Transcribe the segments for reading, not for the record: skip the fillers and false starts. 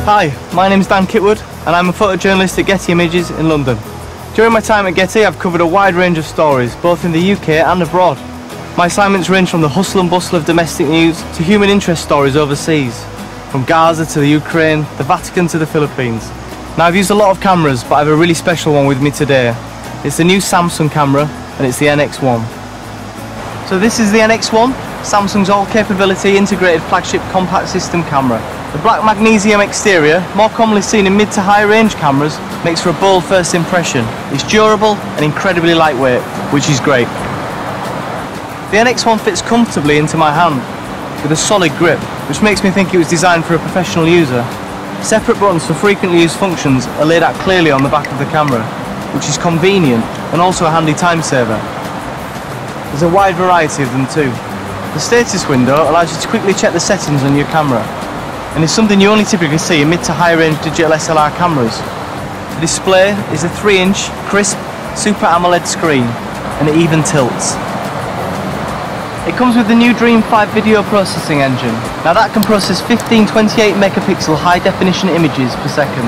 Hi, my name is Dan Kitwood and I'm a photojournalist at Getty Images in London. During my time at Getty, I've covered a wide range of stories, both in the UK and abroad. My assignments range from the hustle and bustle of domestic news to human interest stories overseas, from Gaza to the Ukraine, the Vatican to the Philippines. Now, I've used a lot of cameras, but I have a really special one with me today. It's the new Samsung camera, and it's the NX1. So this is the NX1, Samsung's all-capability integrated flagship compact system camera. The black magnesium exterior, more commonly seen in mid to high range cameras, makes for a bold first impression. It's durable and incredibly lightweight, which is great. The NX1 fits comfortably into my hand, with a solid grip, which makes me think it was designed for a professional user. Separate buttons for frequently used functions are laid out clearly on the back of the camera, which is convenient and also a handy time saver. There's a wide variety of them too. The status window allows you to quickly check the settings on your camera, and is something you only typically see in mid to high range digital SLR cameras. The display is a 3-inch crisp Super AMOLED screen, and it even tilts. It comes with the new Dream 5 video processing engine. Now that can process 1528 megapixel high definition images per second.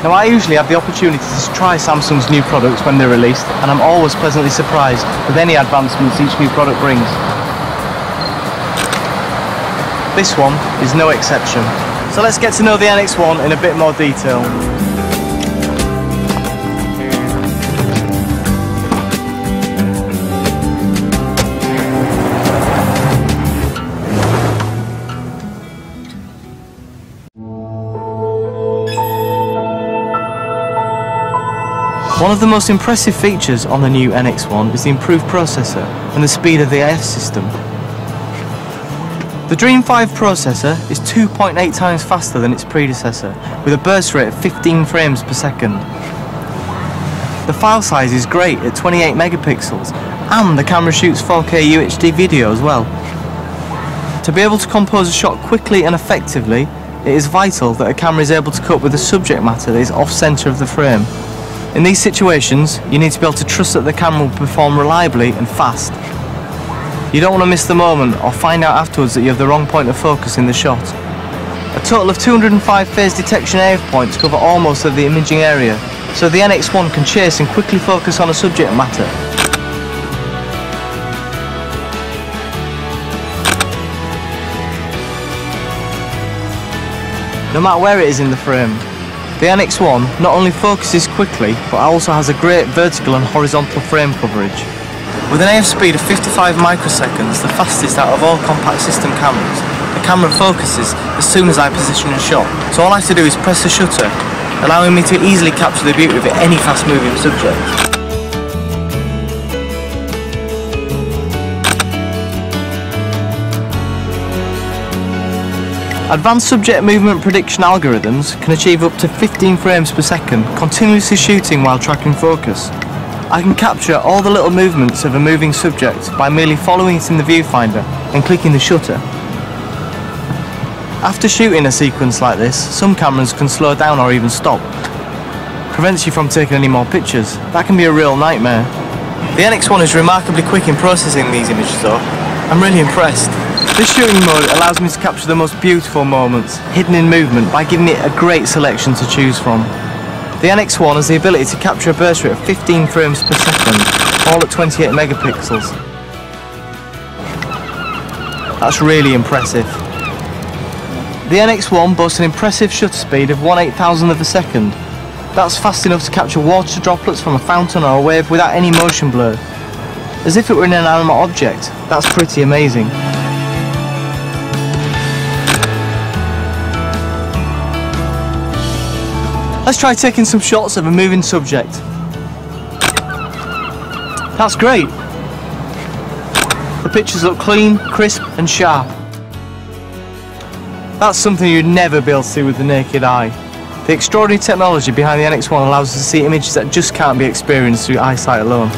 Now I usually have the opportunity to try Samsung's new products when they're released, and I'm always pleasantly surprised with any advancements each new product brings. This one is no exception. So let's get to know the NX1 in a bit more detail. One of the most impressive features on the new NX1 is the improved processor and the speed of the AF system. The Dream 5 processor is 2.8 times faster than its predecessor, with a burst rate of 15 frames per second. The file size is great at 28 megapixels, and the camera shoots 4K UHD video as well. To be able to compose a shot quickly and effectively, it is vital that a camera is able to cope with the subject matter that is off-center of the frame. In these situations, you need to be able to trust that the camera will perform reliably and fast. You don't want to miss the moment or find out afterwards that you have the wrong point of focus in the shot. A total of 205 phase detection AF points cover almost of the imaging area, so the NX1 can chase and quickly focus on a subject matter. No matter where it is in the frame, the NX1 not only focuses quickly, but also has a great vertical and horizontal frame coverage. With an AF speed of 55 microseconds, the fastest out of all compact system cameras, the camera focuses as soon as I position a shot. So all I have to do is press the shutter, allowing me to easily capture the beauty of any fast-moving subject. Advanced subject movement prediction algorithms can achieve up to 15 frames per second, continuously shooting while tracking focus. I can capture all the little movements of a moving subject by merely following it in the viewfinder and clicking the shutter. After shooting a sequence like this, some cameras can slow down or even stop. Prevents you from taking any more pictures. That can be a real nightmare. The NX1 is remarkably quick in processing these images though. I'm really impressed. This shooting mode allows me to capture the most beautiful moments, hidden in movement, by giving it a great selection to choose from. The NX1 has the ability to capture a burst rate of 15 frames per second, all at 28 megapixels. That's really impressive. The NX1 boasts an impressive shutter speed of 1/8000th of a second. That's fast enough to capture water droplets from a fountain or a wave without any motion blur. As if it were an inanimate object. That's pretty amazing. Let's try taking some shots of a moving subject. That's great. The pictures look clean, crisp and sharp. That's something you'd never be able to see with the naked eye. The extraordinary technology behind the NX1 allows us to see images that just can't be experienced through eyesight alone.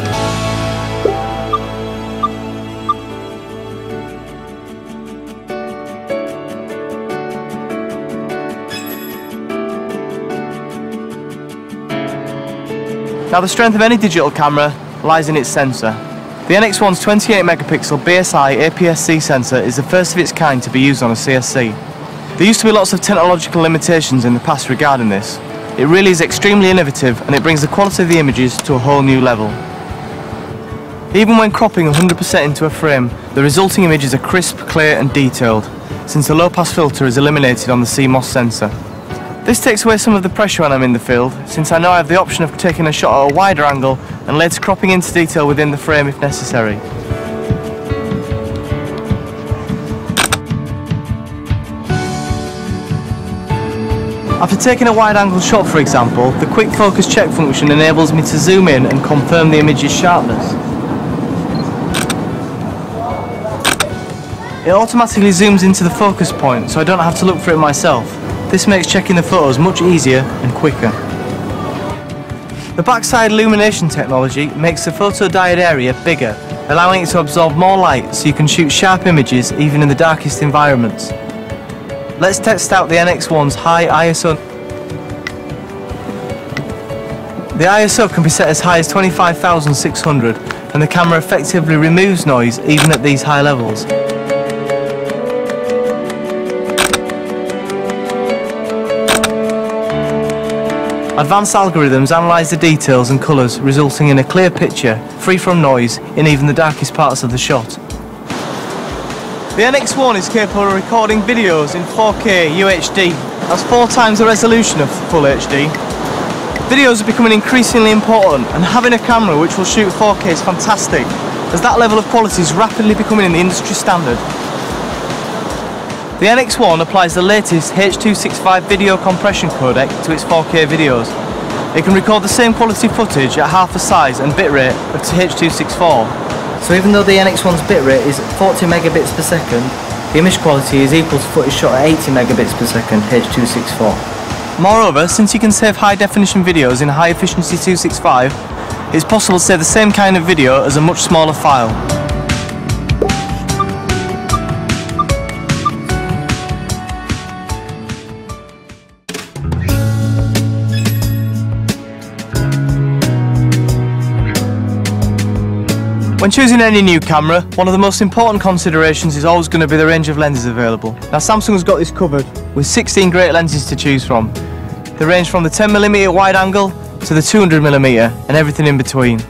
Now the strength of any digital camera lies in its sensor. The NX1's 28 megapixel BSI APS-C sensor is the first of its kind to be used on a CSC. There used to be lots of technological limitations in the past regarding this. It really is extremely innovative and it brings the quality of the images to a whole new level. Even when cropping 100% into a frame, the resulting images are crisp, clear and detailed, since the low pass filter is eliminated on the CMOS sensor. This takes away some of the pressure when I'm in the field, since I know I have the option of taking a shot at a wider angle and later cropping into detail within the frame if necessary. After taking a wide-angle shot, for example, the quick focus check function enables me to zoom in and confirm the image's sharpness. It automatically zooms into the focus point, so I don't have to look for it myself. This makes checking the photos much easier and quicker. The backside illumination technology makes the photodiode area bigger, allowing it to absorb more light so you can shoot sharp images even in the darkest environments. Let's test out the NX1's high ISO. The ISO can be set as high as 25,600 and the camera effectively removes noise even at these high levels. Advanced algorithms analyse the details and colours, resulting in a clear picture, free from noise, in even the darkest parts of the shot. The NX1 is capable of recording videos in 4K UHD. That's 4 times the resolution of Full HD. Videos are becoming increasingly important, and having a camera which will shoot 4K is fantastic, as that level of quality is rapidly becoming the industry standard. The NX1 applies the latest H.265 video compression codec to its 4K videos. It can record the same quality footage at half the size and bitrate of H.264. So even though the NX1's bitrate is 40 megabits per second, the image quality is equal to footage shot at 80 megabits per second H.264. Moreover, since you can save high definition videos in a high efficiency 265, it's possible to save the same kind of video as a much smaller file. When choosing any new camera, one of the most important considerations is always going to be the range of lenses available. Now Samsung's got this covered with 16 great lenses to choose from. They range from the 10mm wide angle to the 200mm and everything in between.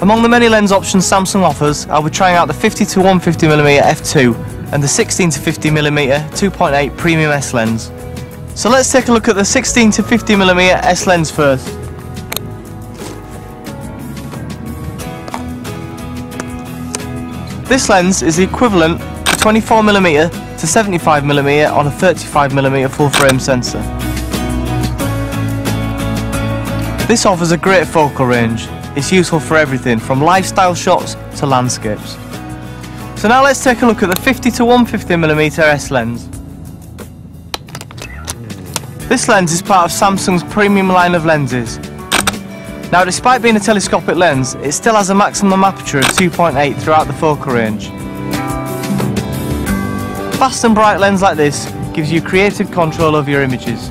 Among the many lens options Samsung offers, I'll be trying out the 50 to 150mm f2 and the 16 to 50mm 2.8 Premium S lens. So let's take a look at the 16 to 50mm S lens first. This lens is the equivalent to 24mm to 75mm on a 35mm full frame sensor. This offers a great focal range. It's useful for everything from lifestyle shots to landscapes. So now let's take a look at the 50 to 150mm S lens. This lens is part of Samsung's premium line of lenses. Now, despite being a telescopic lens, it still has a maximum aperture of 2.8 throughout the focal range. Fast and bright lens like this gives you creative control over your images.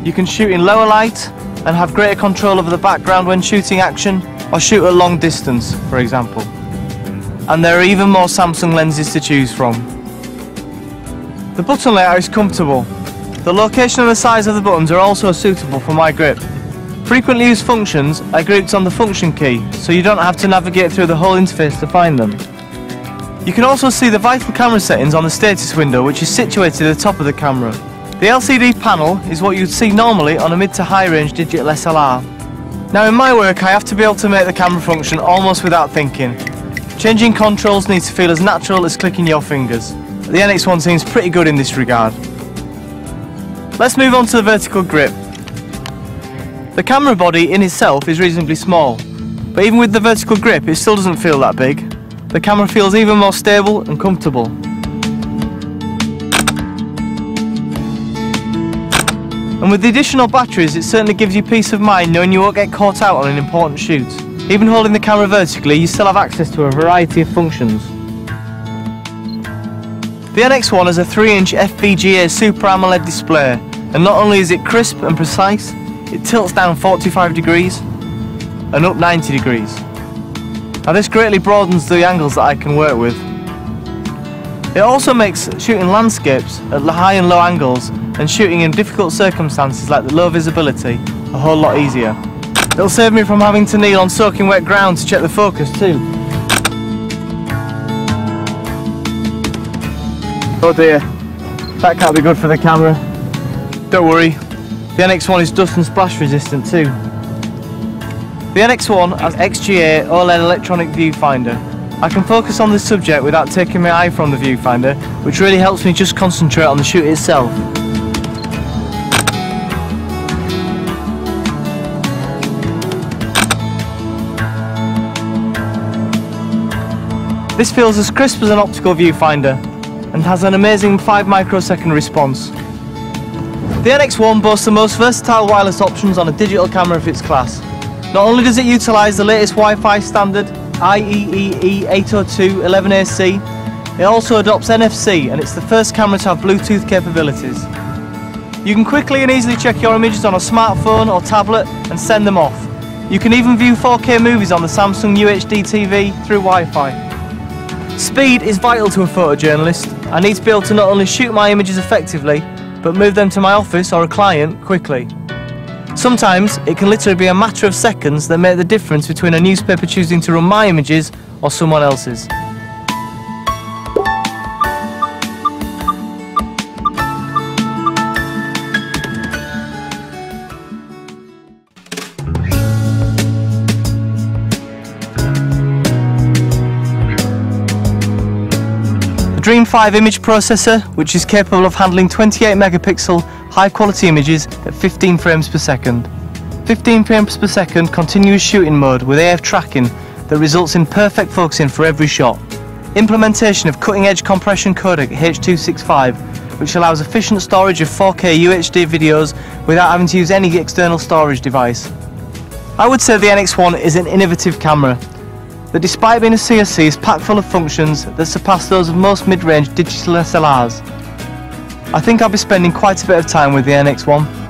You can shoot in lower light and have greater control over the background when shooting action, or shoot at long distance, for example. And there are even more Samsung lenses to choose from. The button layout is comfortable. The location and the size of the buttons are also suitable for my grip. Frequently used functions are grouped on the function key, so you don't have to navigate through the whole interface to find them. You can also see the vital camera settings on the status window, which is situated at the top of the camera. The LCD panel is what you'd see normally on a mid to high range digital SLR. Now in my work I have to be able to make the camera function almost without thinking. Changing controls need to feel as natural as clicking your fingers. The NX1 seems pretty good in this regard. Let's move on to the vertical grip. The camera body in itself is reasonably small, but even with the vertical grip it still doesn't feel that big. The camera feels even more stable and comfortable. And with the additional batteries, it certainly gives you peace of mind knowing you won't get caught out on an important shoot. Even holding the camera vertically, you still have access to a variety of functions. The NX1 has a 3-inch FPGA Super AMOLED display, and not only is it crisp and precise, it tilts down 45 degrees and up 90 degrees. Now this greatly broadens the angles that I can work with. It also makes shooting landscapes at high and low angles and shooting in difficult circumstances like the low visibility a whole lot easier. It'll save me from having to kneel on soaking wet ground to check the focus too. Oh dear, that can't be good for the camera. Don't worry, the NX1 is dust and splash resistant too. The NX1 has XGA OLED electronic viewfinder. I can focus on the subject without taking my eye from the viewfinder, which really helps me just concentrate on the shoot itself. This feels as crisp as an optical viewfinder and has an amazing 5 microsecond response. The NX1 boasts the most versatile wireless options on a digital camera of its class. Not only does it utilise the latest Wi-Fi standard IEEE 802.11ac, it also adopts NFC, and it's the first camera to have Bluetooth capabilities. You can quickly and easily check your images on a smartphone or tablet and send them off. You can even view 4K movies on the Samsung UHD TV through Wi-Fi. Speed is vital to a photojournalist. I need to be able to not only shoot my images effectively, but move them to my office or a client quickly. Sometimes it can literally be a matter of seconds that make the difference between a newspaper choosing to run my images or someone else's. Dream 5 image processor, which is capable of handling 28 megapixel high quality images at 15 frames per second. 15 frames per second continuous shooting mode with AF tracking that results in perfect focusing for every shot. Implementation of cutting edge compression codec H.265, which allows efficient storage of 4K UHD videos without having to use any external storage device. I would say the NX1 is an innovative camera that, despite being a CSC, is packed full of functions that surpass those of most mid-range digital DSLRs. I think I'll be spending quite a bit of time with the NX1.